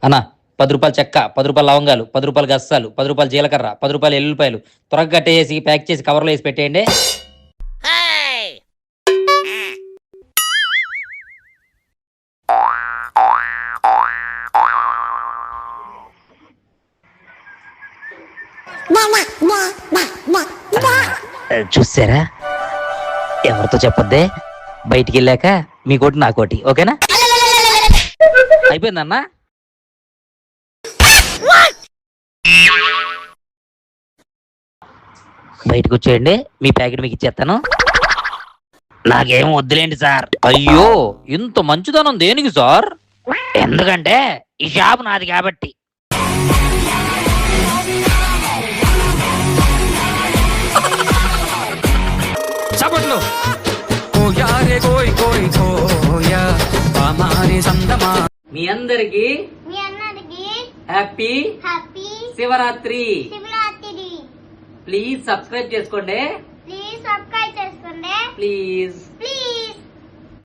అన్నా 10 రూపాయలు చెక్క, 10 రూపాయలు లవంగాలు, 10 రూపాయలు గస్సాలు, 10 రూపాయలు జీలకర్ర, 10 రూపాయలు ఎల్లుల్లిపాయలు త్వరగా కట్టేసి ప్యాక్ చేసి కవర్లో వేసి పెట్టేయండి. చూసారా, ఎవరితో చెప్పొద్దే, బయటికి వెళ్ళాక మీకోటి నాకోటి, ఓకేనా? అయిపోయిందన్నా. బయటకు వచ్చేయండి, మీ ప్యాకెట్ మీకు ఇచ్చేస్తాను. నాకేం వద్దులేండి సార్. అయ్యో, ఇంత మంచిదనం దేనికి సార్? ఎందుకంటే ఈ షాప్ నాది కాబట్టి. చప్పట్లు. మీ అందరికి హ్యాపీ శివరాత్రి. ప్లీజ్ సబ్స్క్రైబ్ చేసుకోండి. ప్లీజ్